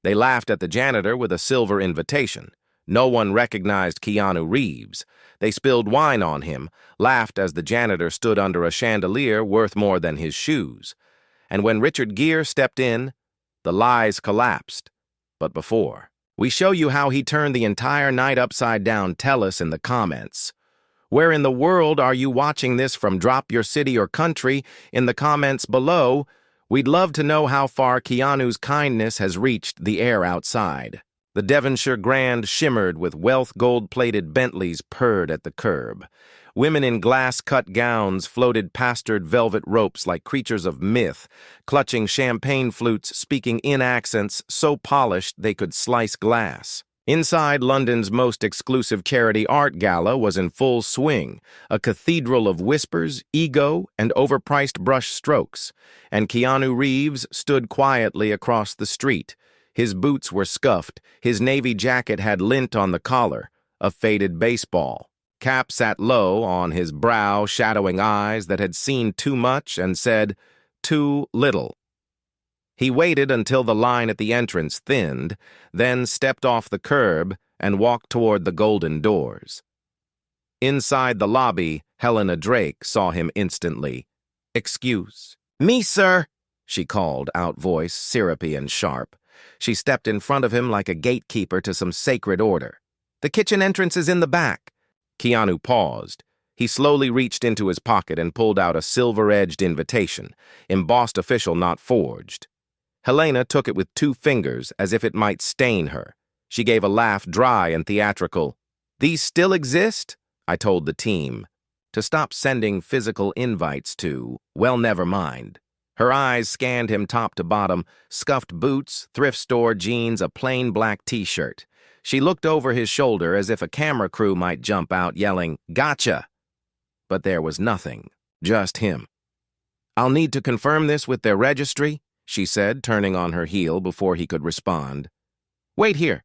They laughed at the janitor with a silver invitation. No one recognized Keanu Reeves. They spilled wine on him, laughed as the janitor stood under a chandelier worth more than his shoes. And when Richard Gere stepped in, the lies collapsed. But before we show you how he turned the entire night upside down, tell us in the comments. Where in the world are you watching this from? Drop your city or country in the comments below. We'd love to know how far Keanu's kindness has reached the air outside. The Devonshire Grand shimmered with wealth gold-plated Bentleys purred at the curb. Women in glass-cut gowns floated pastured velvet ropes like creatures of myth, clutching champagne flutes, speaking in accents so polished they could slice glass. Inside, London's most exclusive charity art gala was in full swing, a cathedral of whispers, ego, and overpriced brush strokes, and Keanu Reeves stood quietly across the street. His boots were scuffed, his navy jacket had lint on the collar, a faded baseball cap sat low on his brow, shadowing eyes that had seen too much and said too little. He waited until the line at the entrance thinned, then stepped off the curb and walked toward the golden doors. Inside the lobby, Helena Drake saw him instantly. "Excuse me, sir," she called, out voice syrupy and sharp. She stepped in front of him like a gatekeeper to some sacred order. "The kitchen entrance is in the back." Keanu paused. He slowly reached into his pocket and pulled out a silver-edged invitation, embossed official, not forged. Helena took it with 2 fingers as if it might stain her. She gave a laugh, dry and theatrical. "These still exist?" I told the team. To stop sending physical invites to, well, never mind. Her eyes scanned him top to bottom, scuffed boots, thrift store jeans, a plain black t-shirt. She looked over his shoulder as if a camera crew might jump out yelling, "Gotcha!" But there was nothing, just him. "I'll need to confirm this with their registry," she said, turning on her heel before he could respond. "Wait here.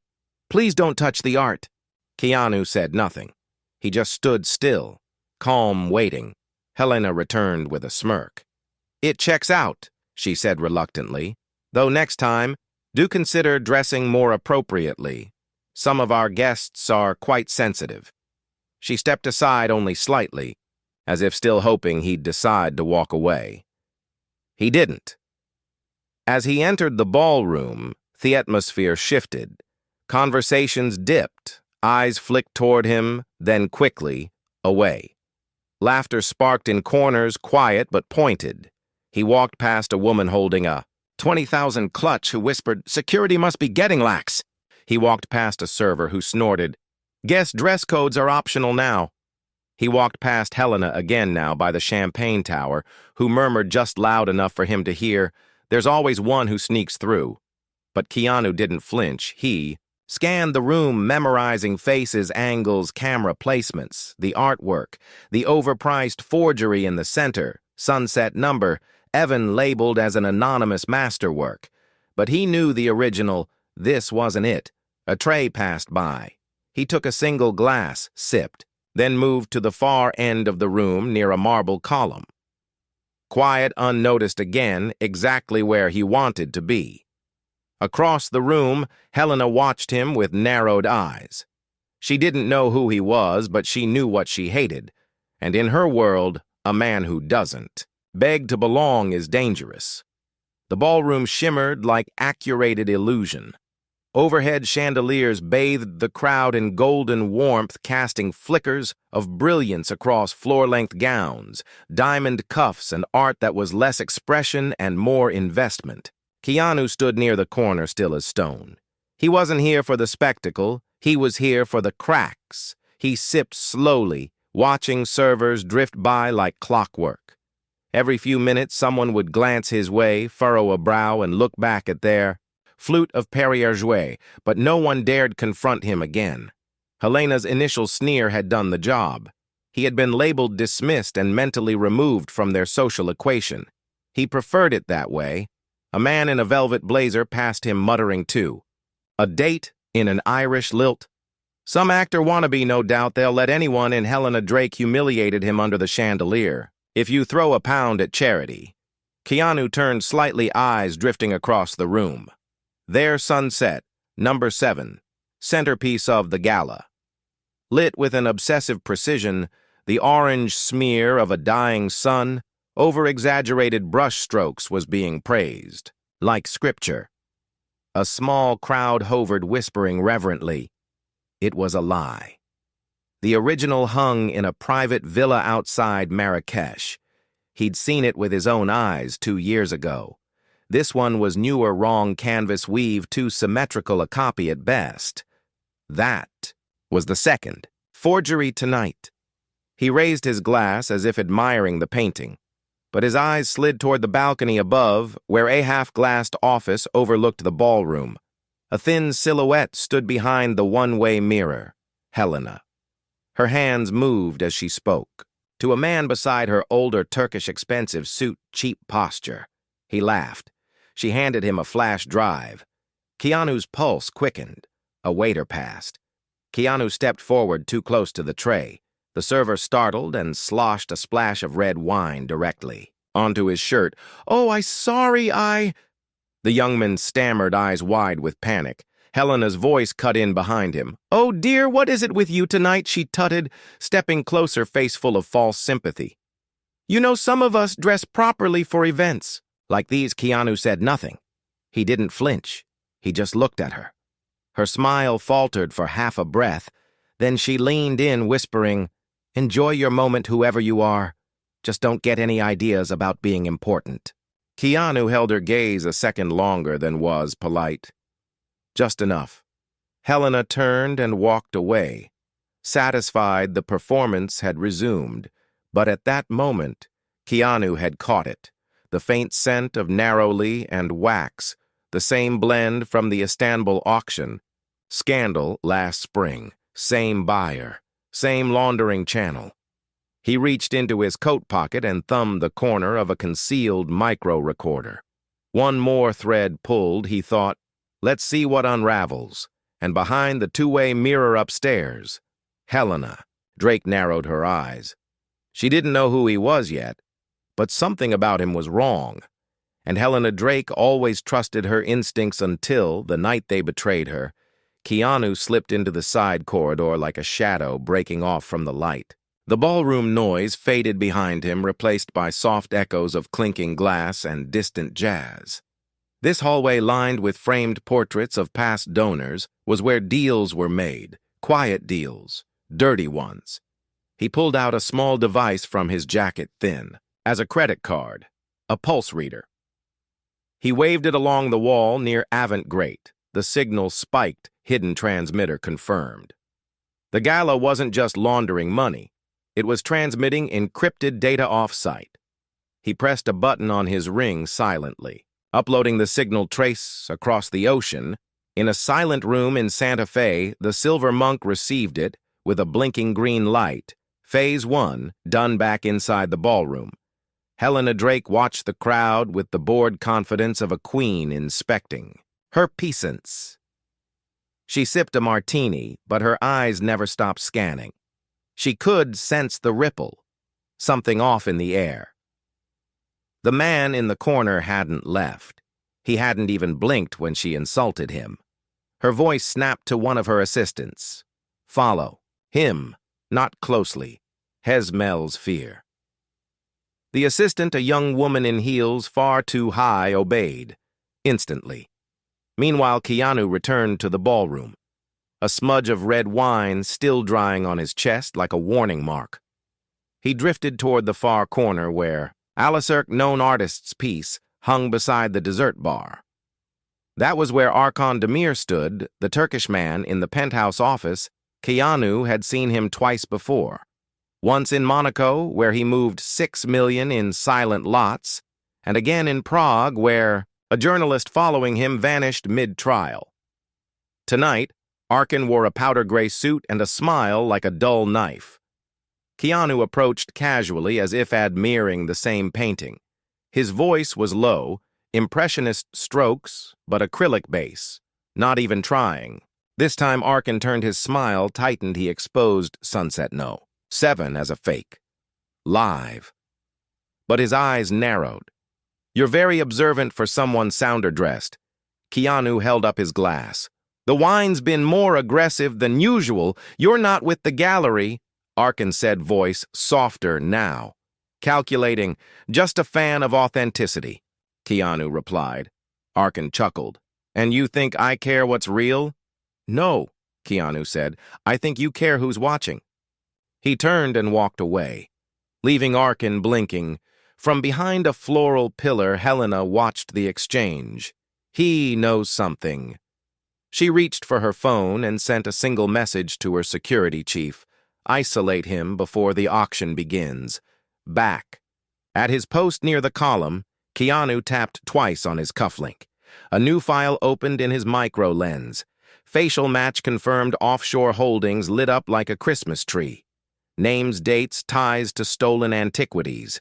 Please don't touch the art." Keanu said nothing. He just stood still, calm, waiting. Helena returned with a smirk. "It checks out," she said reluctantly, "though next time, do consider dressing more appropriately. Some of our guests are quite sensitive." She stepped aside only slightly, as if still hoping he'd decide to walk away. He didn't. As he entered the ballroom, the atmosphere shifted. Conversations dipped, eyes flicked toward him, then quickly away. Laughter sparked in corners, quiet but pointed. He walked past a woman holding a 20,000 clutch who whispered, "Security must be getting lax." He walked past a server who snorted, "Guest dress codes are optional now." He walked past Helena again now by the champagne tower, who murmured just loud enough for him to hear, "There's always one who sneaks through." But Keanu didn't flinch. He scanned the room, memorizing faces, angles, camera placements, the artwork, the overpriced forgery in the center, sunset number, Evan labeled as an anonymous masterwork. But he knew the original. This wasn't it. A tray passed by. He took a single glass, sipped, then moved to the far end of the room near a marble column. Quiet, unnoticed again, exactly where he wanted to be. Across the room, Helena watched him with narrowed eyes. She didn't know who he was, but she knew what she hated. And in her world, a man who doesn't beg to belong is dangerous. The ballroom shimmered like accurated illusion. Overhead chandeliers bathed the crowd in golden warmth, casting flickers of brilliance across floor-length gowns, diamond cuffs, and art that was less expression and more investment. Keanu stood near the corner, still as stone. He wasn't here for the spectacle. He was here for the cracks. He sipped slowly, watching servers drift by like clockwork. Every few minutes, someone would glance his way, furrow a brow, and look back at their flute of Perrier-Jouet, but no one dared confront him again. Helena's initial sneer had done the job. He had been labeled dismissed and mentally removed from their social equation. He preferred it that way. A man in a velvet blazer passed him, muttering too. A date in an Irish lilt. Some actor wannabe, no doubt. They'll let anyone in. Helena Drake humiliated him under the chandelier. If you throw a pound at charity. Keanu turned slightly, eyes drifting across the room. Their Sunset, number 7, centerpiece of the Gala. Lit with an obsessive precision, the orange smear of a dying sun, over-exaggerated brushstrokes was being praised, like scripture. A small crowd hovered whispering reverently. It was a lie. The original hung in a private villa outside Marrakesh. He'd seen it with his own eyes 2 years ago. This one was newer wrong canvas weave, too symmetrical a copy at best. That was the second. Forgery tonight. He raised his glass as if admiring the painting, but his eyes slid toward the balcony above, where a half-glassed office overlooked the ballroom. A thin silhouette stood behind the one-way mirror, Helena. Her hands moved as she spoke. To a man beside her older Turkish expensive suit, cheap posture. He laughed. She handed him a flash drive. Keanu's pulse quickened. A waiter passed. Keanu stepped forward too close to the tray. The server startled and sloshed a splash of red wine directly onto his shirt. "Oh, sorry. The young man stammered, eyes wide with panic. Helena's voice cut in behind him. "Oh, dear, what is it with you tonight?" she tutted, stepping closer, face full of false sympathy. "You know, some of us dress properly for events." Like these, Keanu said nothing. He didn't flinch. He just looked at her. Her smile faltered for half a breath. Then she leaned in, whispering, "Enjoy your moment, whoever you are. Just don't get any ideas about being important." Keanu held her gaze a second longer than was polite. Just enough. Helena turned and walked away. Satisfied, the performance had resumed, but at that moment, Keanu had caught it. The faint scent of narrowly and wax, the same blend from the Istanbul auction. Scandal last spring, same buyer, same laundering channel. He reached into his coat pocket and thumbed the corner of a concealed micro-recorder. One more thread pulled, he thought, let's see what unravels. And behind the two-way mirror upstairs, Helena. Drake narrowed her eyes. She didn't know who he was yet, but something about him was wrong. And Helena Drake always trusted her instincts until, the night they betrayed her, Keanu slipped into the side corridor like a shadow breaking off from the light. The ballroom noise faded behind him, replaced by soft echoes of clinking glass and distant jazz. This hallway, lined with framed portraits of past donors, was where deals were made, quiet deals, dirty ones. He pulled out a small device from his jacket, thin as a credit card, a pulse reader. He waved it along the wall near Avant Grate. The signal spiked, hidden transmitter confirmed. The Gala wasn't just laundering money. It was transmitting encrypted data off-site. He pressed a button on his ring silently, uploading the signal trace across the ocean. In a silent room in Santa Fe, the Silver Monk received it with a blinking green light. Phase 1, done back inside the ballroom. Helena Drake watched the crowd with the bored confidence of a queen inspecting her peasants. She sipped a martini, but her eyes never stopped scanning. She could sense the ripple, something off in the air. The man in the corner hadn't left. He hadn't even blinked when she insulted him. Her voice snapped to one of her assistants. Follow. Him, not closely. Hezmel's fear. The assistant, a young woman in heels far too high, obeyed. Instantly. Meanwhile, Keanu returned to the ballroom. A smudge of red wine still drying on his chest like a warning mark. He drifted toward the far corner where Alicerk known artist's piece hung beside the dessert bar. That was where Arkan Demir stood, the Turkish man in the penthouse office. Keanu had seen him twice before. Once in Monaco, where he moved 6 million in silent lots, and again in Prague, where a journalist following him vanished mid-trial. Tonight, Arkan wore a powder-gray suit and a smile like a dull knife. Keanu approached casually as if admiring the same painting. His voice was low, impressionist strokes, but acrylic base, not even trying. This time Arkan turned his smile, tightened, he exposed Sunset No. 7 as a fake. Live. But his eyes narrowed. You're very observant for someone sounder dressed. Keanu held up his glass. "The wine's been more aggressive than usual. You're not with the gallery," Arkin said, voice softer now. "Calculating, just a fan of authenticity," Keanu replied. Arkin chuckled. "And you think I care what's real?" "No," Keanu said. "I think you care who's watching." He turned and walked away, leaving Arkin blinking. From behind a floral pillar, Helena watched the exchange. He knows something. She reached for her phone and sent a single message to her security chief. "Isolate him before the auction begins. Back." At his post near the column, Keanu tapped twice on his cufflink. A new file opened in his micro lens. Facial match confirmed offshore holdings lit up like a Christmas tree. Names, dates, ties to stolen antiquities.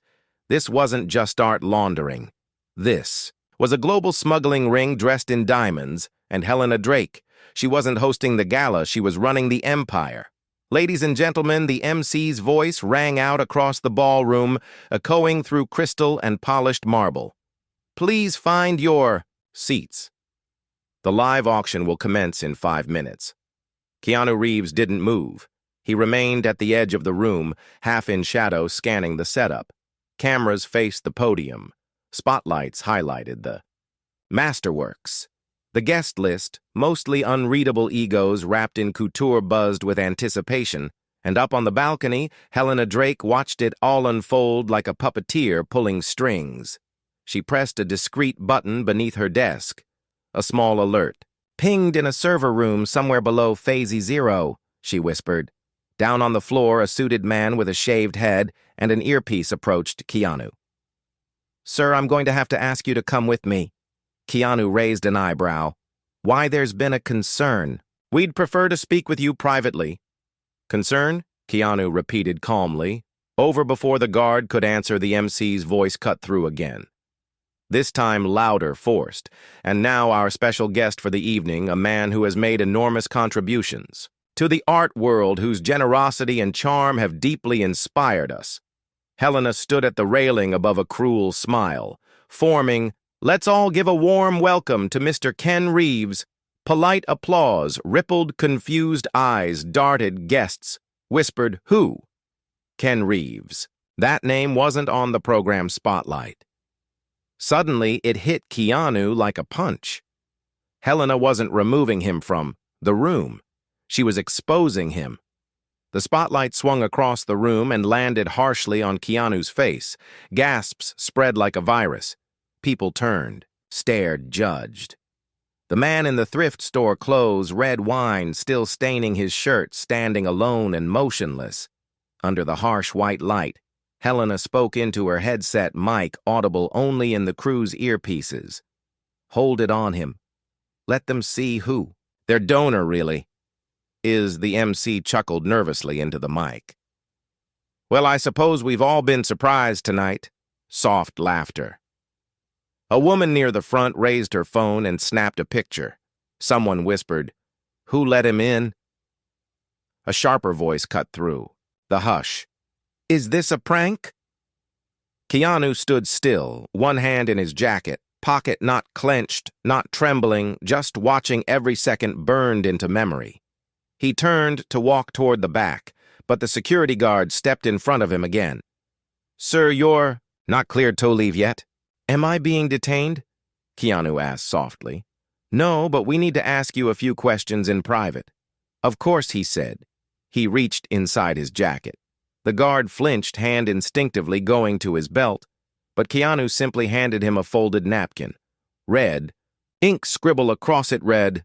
This wasn't just art laundering. This was a global smuggling ring dressed in diamonds, and Helena Drake. She wasn't hosting the gala, she was running the empire. Ladies and gentlemen, the MC's voice rang out across the ballroom, echoing through crystal and polished marble. "Please find your seats. The live auction will commence in 5 minutes." Keanu Reeves didn't move. He remained at the edge of the room, half in shadow, scanning the setup. Cameras faced the podium. Spotlights highlighted the masterworks. The guest list, mostly unreadable egos wrapped in couture, buzzed with anticipation, and up on the balcony, Helena Drake watched it all unfold like a puppeteer pulling strings. She pressed a discreet button beneath her desk. A small alert. "Pinged in a server room somewhere below Phase 0, she whispered. Down on the floor, a suited man with a shaved head and an earpiece approached Keanu. "Sir, I'm going to have to ask you to come with me." Keanu raised an eyebrow. "Why, there's been a concern. We'd prefer to speak with you privately." "Concern?" Keanu repeated calmly. Over before the guard could answer, the MC's voice cut through again. This time louder, forced. "And now our special guest for the evening, a man who has made enormous contributions to the art world, whose generosity and charm have deeply inspired us." Helena stood at the railing above a cruel smile, forming, "Let's all give a warm welcome to Mr. Ken Reeves." Polite applause, rippled, confused eyes darted guests, whispered, "Who?" Ken Reeves. That name wasn't on the program spotlight. Suddenly, it hit Keanu like a punch. Helena wasn't removing him from the room. She was exposing him. The spotlight swung across the room and landed harshly on Keanu's face. Gasps spread like a virus. People turned, stared, judged. The man in the thrift store clothes, red wine still staining his shirt, standing alone and motionless. Under the harsh white light, Helena spoke into her headset mic, audible only in the crew's earpieces. "Hold it on him. Let them see who. Their donor, really." The MC chuckled nervously into the mic. "Well, I suppose we've all been surprised tonight." Soft laughter. A woman near the front raised her phone and snapped a picture. Someone whispered, "Who let him in?" A sharper voice cut through. The hush. "Is this a prank?" Keanu stood still, one hand in his jacket, pocket not clenched, not trembling, just watching every second burned into memory. He turned to walk toward the back, but the security guard stepped in front of him again. "Sir, you're not cleared to leave yet?" "Am I being detained?" Keanu asked softly. "No, but we need to ask you a few questions in private." "Of course," he said. He reached inside his jacket. The guard flinched, hand instinctively going to his belt, but Keanu simply handed him a folded napkin. Red, ink scribble across it read,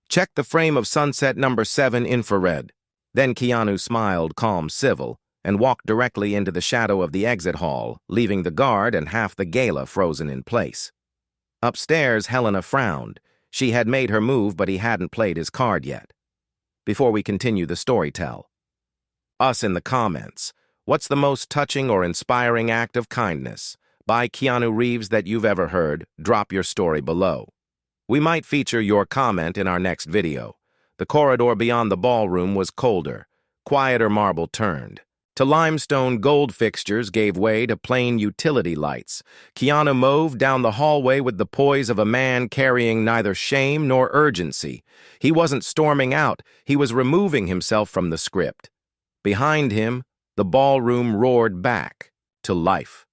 "Check the frame of Sunset number 7 infrared." Then Keanu smiled, calm, civil, and walked directly into the shadow of the exit hall, leaving the guard and half the gala frozen in place. Upstairs, Helena frowned. She had made her move, but he hadn't played his card yet. Before we continue the story, tell us in the comments, what's the most touching or inspiring act of kindness by Keanu Reeves that you've ever heard? Drop your story below. We might feature your comment in our next video. The corridor beyond the ballroom was colder, quieter marble turned. To limestone gold fixtures gave way to plain utility lights. Keanu moved down the hallway with the poise of a man carrying neither shame nor urgency. He wasn't storming out, he was removing himself from the script. Behind him, the ballroom roared back to life.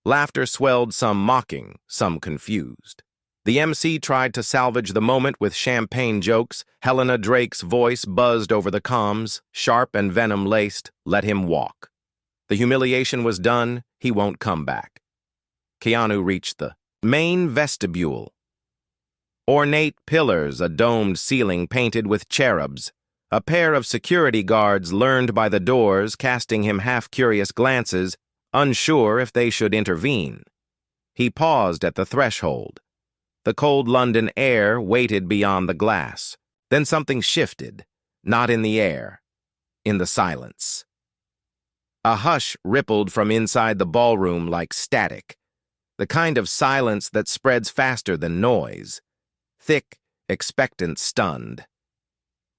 Laughter swelled, some mocking, some confused. The MC tried to salvage the moment with champagne jokes. Helena Drake's voice buzzed over the comms, sharp and venom-laced, "Let him walk. The humiliation was done, he won't come back." Keanu reached the main vestibule. Ornate pillars, a domed ceiling painted with cherubs. A pair of security guards leaned by the doors, casting him half-curious glances, unsure if they should intervene. He paused at the threshold. The cold London air waited beyond the glass. Then something shifted, not in the air, in the silence. A hush rippled from inside the ballroom like static, the kind of silence that spreads faster than noise. Thick, expectant, stunned.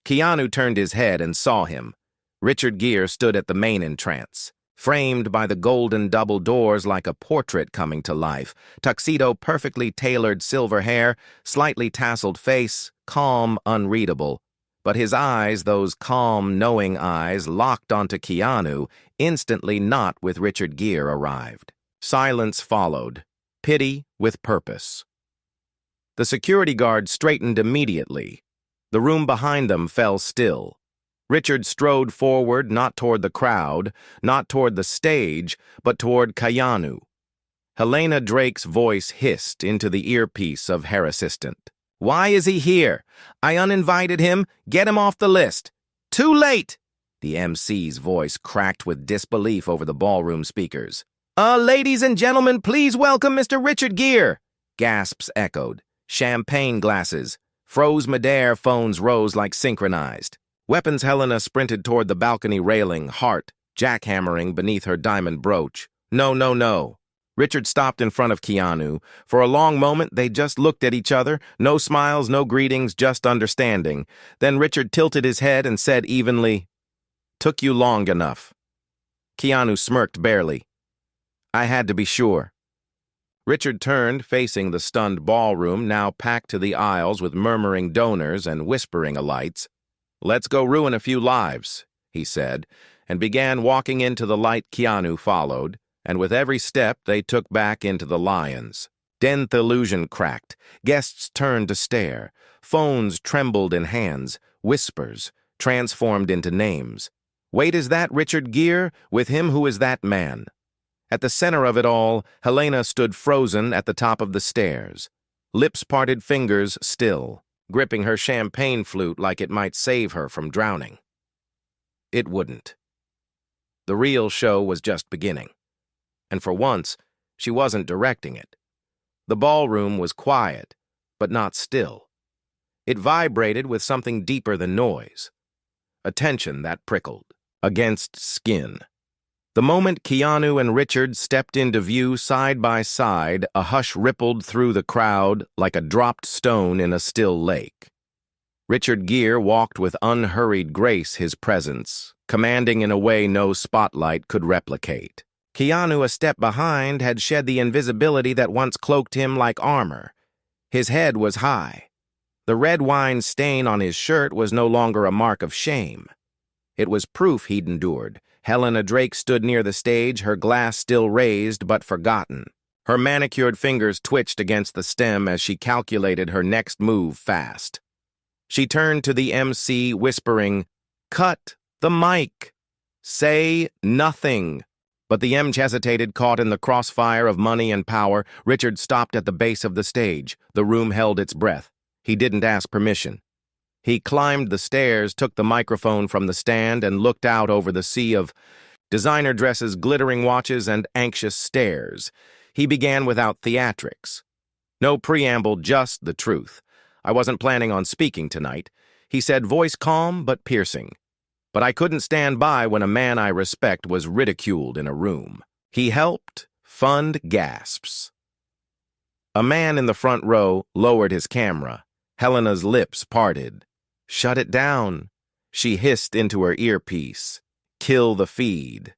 Keanu turned his head and saw him. Richard Gere stood at the main entrance, framed by the golden double doors like a portrait coming to life. Tuxedo, perfectly tailored silver hair, slightly tasseled face, calm, unreadable. But his eyes, those calm, knowing eyes, locked onto Keanu, instantly not with Richard Gere arrived. Silence followed, pity with purpose. The security guard straightened immediately. The room behind them fell still. Richard strode forward, not toward the crowd, not toward the stage, but toward Keanu. Helena Drake's voice hissed into the earpiece of her assistant. "Why is he here? I uninvited him. Get him off the list." "Too late!" The MC's voice cracked with disbelief over the ballroom speakers. Ladies and gentlemen, please welcome Mr. Richard Gere." Gasps echoed. Champagne glasses. Froze midair phones rose like synchronized. Weapons Helena sprinted toward the balcony railing, heart jackhammering beneath her diamond brooch. "No, no, no." Richard stopped in front of Keanu. For a long moment, they just looked at each other. No smiles, no greetings, just understanding. Then Richard tilted his head and said evenly, "Took you long enough." Keanu smirked barely. "I had to be sure." Richard turned, facing the stunned ballroom, now packed to the aisles with murmuring donors and whispering elites. "Let's go ruin a few lives," he said, and began walking into the light. Keanu followed, and with every step they took back into the lions. Denth illusion cracked. Guests turned to stare. Phones trembled in hands. Whispers transformed into names. Wait, is that Richard Gere? With him, who is that man? At the center of it all, Helena stood frozen at the top of the stairs. Lips parted, fingers still, gripping her champagne flute like it might save her from drowning. It wouldn't. The real show was just beginning. And for once, she wasn't directing it. The ballroom was quiet, but not still. It vibrated with something deeper than noise. A tension that prickled against skin. The moment Keanu and Richard stepped into view side by side, a hush rippled through the crowd like a dropped stone in a still lake. Richard Gere walked with unhurried grace his presence, commanding in a way no spotlight could replicate. Keanu, a step behind, had shed the invisibility that once cloaked him like armor. His head was high. The red wine stain on his shirt was no longer a mark of shame. It was proof he'd endured. Helena Drake stood near the stage, her glass still raised but forgotten. Her manicured fingers twitched against the stem as she calculated her next move fast. She turned to the MC, whispering, "Cut the mic. Say nothing." But the MC hesitated, caught in the crossfire of money and power. Richard stopped at the base of the stage. The room held its breath. He didn't ask permission. He climbed the stairs, took the microphone from the stand, and looked out over the sea of designer dresses, glittering watches, and anxious stares. He began without theatrics. No preamble, just the truth. "I wasn't planning on speaking tonight," he said, voice calm but piercing. "But I couldn't stand by when a man I respect was ridiculed in a room." He helped fund gasps. A man in the front row lowered his camera. Helena's lips parted. "Shut it down," she hissed into her earpiece. kill the feed.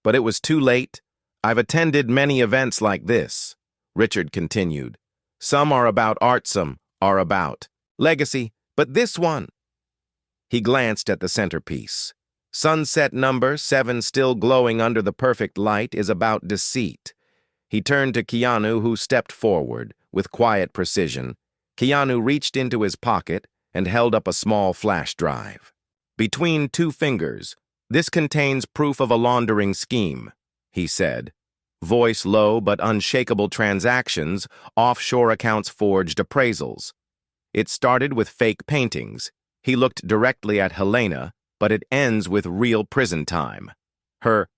But it was too late. I've attended many events like this, Richard continued. Some are about art, some are about legacy, but this one. He glanced at the centerpiece. Sunset number 7 still glowing under the perfect light is about deceit. He turned to Keanu, who stepped forward with quiet precision. Keanu reached into his pocket and held up a small flash drive. Between 2 fingers, this contains proof of a laundering scheme, he said. Voice low but unshakable transactions, offshore accounts forged appraisals. It started with fake paintings. He looked directly at Helena, but it ends with real prison time. Her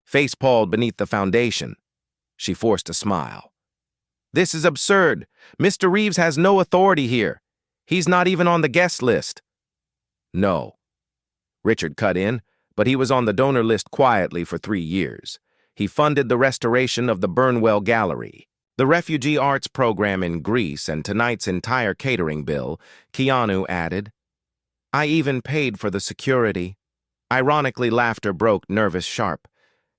face palled beneath the foundation. She forced a smile. This is absurd. Mr. Reeves has no authority here. He's not even on the guest list. No. Richard cut in, but he was on the donor list quietly for 3 years. He funded the restoration of the Burnwell Gallery, the refugee arts program in Greece, and tonight's entire catering bill, Keanu added. I even paid for the security. Ironically, laughter broke nervous sharp.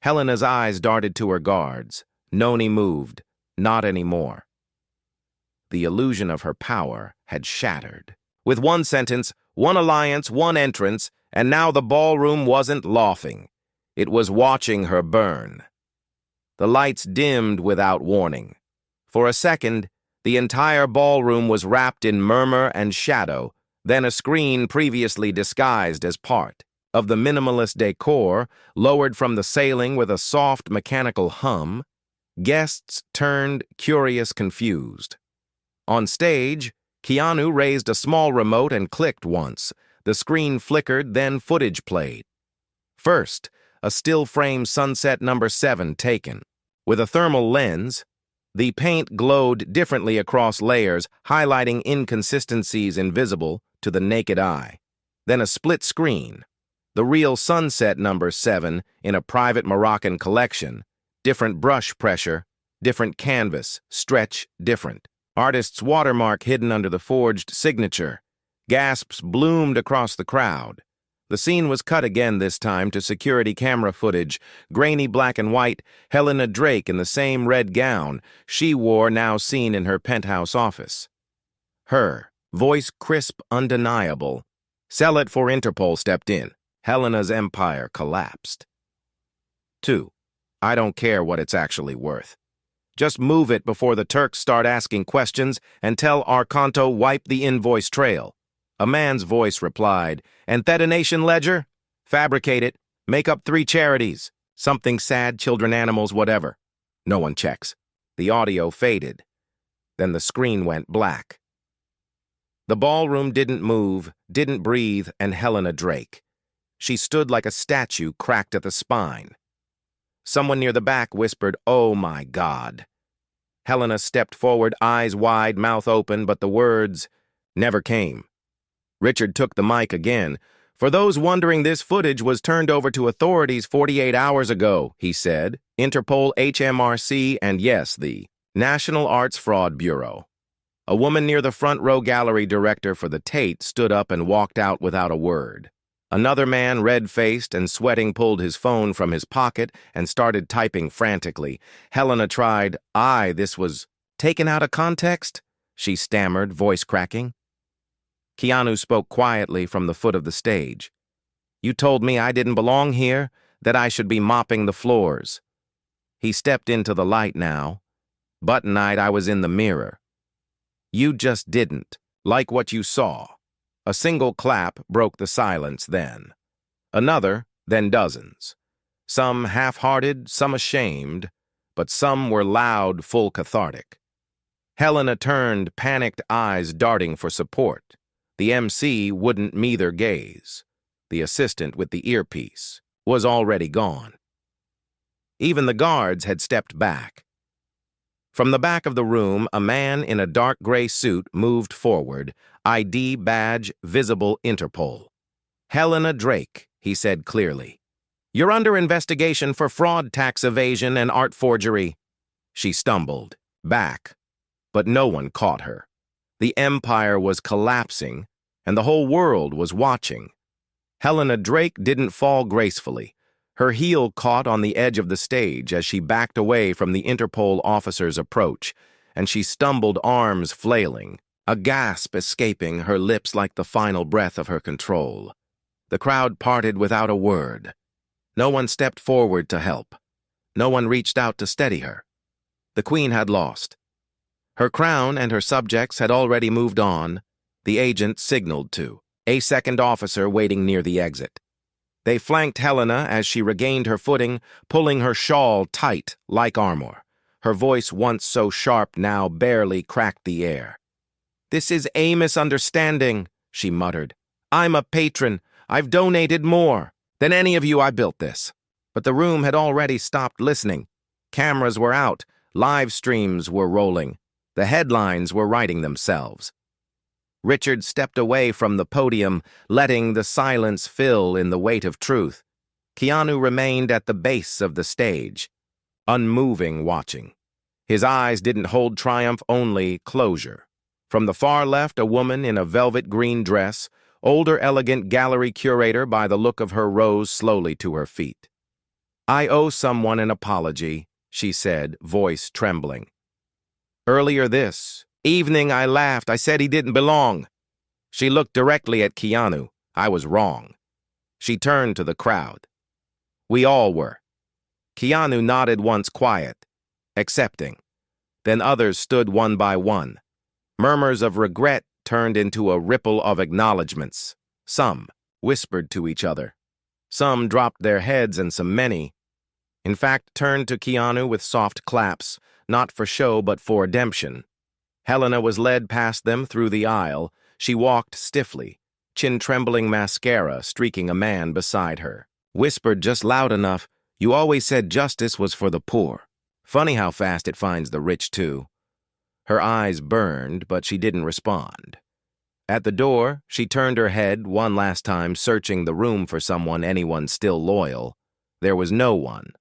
Helena's eyes darted to her guards. Noni moved. Not anymore. The illusion of her power had shattered. With one sentence, one alliance, one entrance, and now the ballroom wasn't laughing. It was watching her burn. The lights dimmed without warning. For a second, the entire ballroom was wrapped in murmur and shadow, then a screen previously disguised as part of the minimalist decor lowered from the ceiling with a soft mechanical hum. Guests turned curious, confused. On stage, Keanu raised a small remote and clicked once. The screen flickered, then footage played. First, a still-frame sunset number 7 taken. With a thermal lens, the paint glowed differently across layers, highlighting inconsistencies invisible to the naked eye. Then a split screen. The real sunset number 7 in a private Moroccan collection. Different brush pressure, different canvas, stretch different. Artist's watermark hidden under the forged signature. Gasps bloomed across the crowd. The scene was cut again this time to security camera footage, grainy black and white, Helena Drake in the same red gown she wore, now seen in her penthouse office. Her, voice crisp, undeniable. Sell it for Interpol stepped in. Helena's empire collapsed. 2. I don't care what it's actually worth. Just move it before the Turks start asking questions and tell Arcanto wipe the invoice trail. A man's voice replied, Anthetination ledger? Fabricate it. Make up 3 charities. Something sad, children, animals, whatever. No one checks. The audio faded. Then the screen went black. The ballroom didn't move, didn't breathe, and Helena Drake. She stood like a statue cracked at the spine. Someone near the back whispered, Oh my God. Helena stepped forward, eyes wide, mouth open, but the words never came. Richard took the mic again. For those wondering, this footage was turned over to authorities 48 hours ago, he said. Interpol, HMRC, and yes, the National Arts Fraud Bureau. A woman near the front row gallery director for the Tate stood up and walked out without a word. Another man, red-faced and sweating, pulled his phone from his pocket and started typing frantically. Helena tried, this was taken out of context? She stammered, voice cracking. Keanu spoke quietly from the foot of the stage. You told me I didn't belong here, that I should be mopping the floors. He stepped into the light now. Button-eyed, I was in the mirror. You just didn't like what you saw. A single clap broke the silence then. Another, then dozens. Some half-hearted, some ashamed, but some were loud, full cathartic. Helena turned, panicked eyes darting for support. The MC wouldn't meet their gaze. The assistant with the earpiece was already gone. Even the guards had stepped back. From the back of the room, a man in a dark gray suit moved forward, ID badge visible, Interpol. Helena Drake, he said clearly. You're under investigation for fraud, tax evasion, and art forgery. She stumbled back, but no one caught her. The empire was collapsing, and the whole world was watching. Helena Drake didn't fall gracefully. Her heel caught on the edge of the stage as she backed away from the Interpol officer's approach, and she stumbled, arms flailing, a gasp escaping her lips like the final breath of her control. The crowd parted without a word. No one stepped forward to help. No one reached out to steady her. The queen had lost. Her crown and her subjects had already moved on. The agent signaled to a second officer waiting near the exit. They flanked Helena as she regained her footing, pulling her shawl tight like armor. Her voice, once so sharp, now barely cracked the air. "This is a misunderstanding," she muttered. "I'm a patron. I've donated more than any of you. I built this." But the room had already stopped listening. Cameras were out. Live streams were rolling. The headlines were writing themselves. Richard stepped away from the podium, letting the silence fill in the weight of truth. Keanu remained at the base of the stage, unmoving, watching. His eyes didn't hold triumph, only closure. From the far left, a woman in a velvet green dress, older, elegant gallery curator by the look of her, rose slowly to her feet. "I owe someone an apology," she said, voice trembling. "Earlier this evening I laughed. I said he didn't belong." She looked directly at Keanu. "I was wrong." She turned to the crowd. "We all were." Keanu nodded once, quiet, accepting. Then others stood one by one. Murmurs of regret turned into a ripple of acknowledgments. Some whispered to each other. Some dropped their heads, and many, in fact, turned to Keanu with soft claps, not for show but for redemption. Helena was led past them through the aisle. She walked stiffly, chin-trembling mascara streaking a man beside her. Whispered just loud enough, "You always said justice was for the poor. Funny how fast it finds the rich, too." Her eyes burned, but she didn't respond. At the door, she turned her head one last time, searching the room for anyone still loyal. There was no one.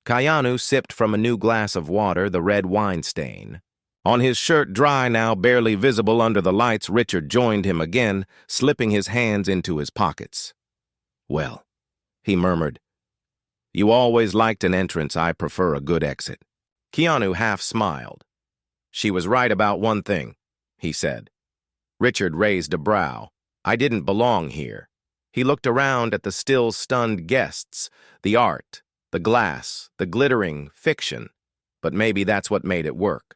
Keanu sipped from a new glass of water, the red wine stain. On his shirt, dry now, barely visible under the lights, Richard joined him again, slipping his hands into his pockets. "Well," he murmured, "you always liked an entrance. I prefer a good exit." Keanu half smiled. "She was right about one thing," he said. Richard raised a brow. "I didn't belong here." He looked around at the still stunned guests, the art, the glass, the glittering fiction, but maybe that's what made it work.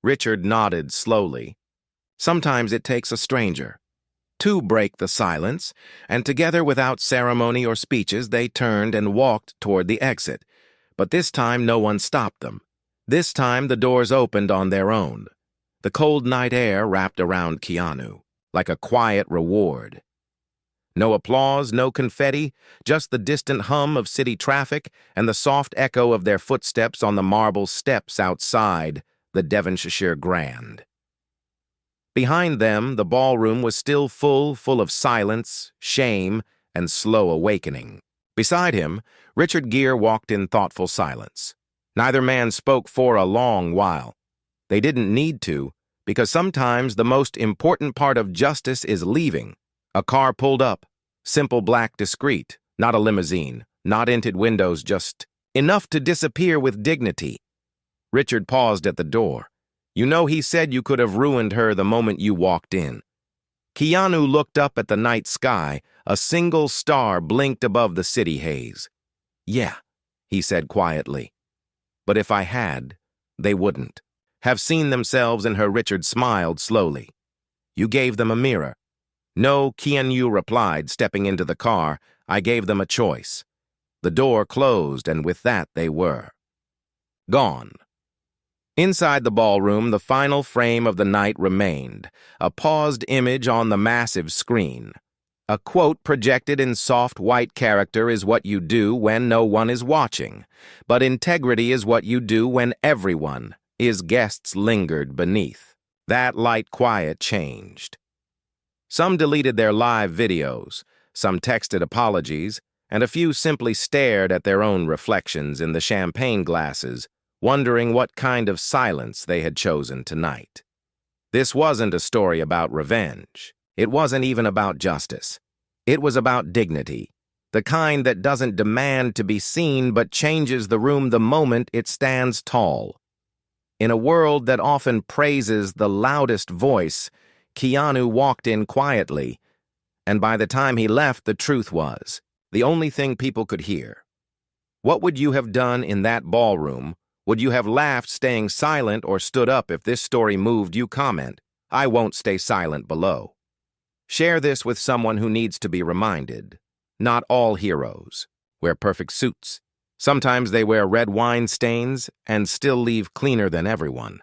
Richard nodded slowly. Sometimes it takes a stranger. Two break the silence, and together, without ceremony or speeches, they turned and walked toward the exit. But this time no one stopped them. This time the doors opened on their own. The cold night air wrapped around Keanu, like a quiet reward. No applause, no confetti, just the distant hum of city traffic and the soft echo of their footsteps on the marble steps outside the Devonshire Grand. Behind them, the ballroom was still full of silence, shame, and slow awakening. Beside him, Richard Gere walked in thoughtful silence. Neither man spoke for a long while. They didn't need to, because sometimes the most important part of justice is leaving. A car pulled up, simple, black, discreet, not a limousine, not tinted windows, just enough to disappear with dignity. Richard paused at the door. "You know, he said you could have ruined her the moment you walked in." Keanu looked up at the night sky. A single star blinked above the city haze. "Yeah," he said quietly. "But if I had, they wouldn't have seen themselves in her." Richard smiled slowly. "You gave them a mirror." "No," Keanu replied, stepping into the car. "I gave them a choice." The door closed, and with that they were gone. Inside the ballroom, the final frame of the night remained, a paused image on the massive screen. A quote projected in soft white character is what you do when no one is watching, but integrity is what you do when everyone is. Guests lingered beneath. That light quiet changed. Some deleted their live videos, some texted apologies, and a few simply stared at their own reflections in the champagne glasses, wondering what kind of silence they had chosen tonight. This wasn't a story about revenge. It wasn't even about justice. It was about dignity, the kind that doesn't demand to be seen but changes the room the moment it stands tall. In a world that often praises the loudest voice, Keanu walked in quietly, and by the time he left, the truth was the only thing people could hear. What would you have done in that ballroom? Would you have laughed staying silent or stood up if this story moved you? Comment. I won't stay silent below. Share this with someone who needs to be reminded. Not all heroes wear perfect suits. Sometimes they wear red wine stains and still leave cleaner than everyone.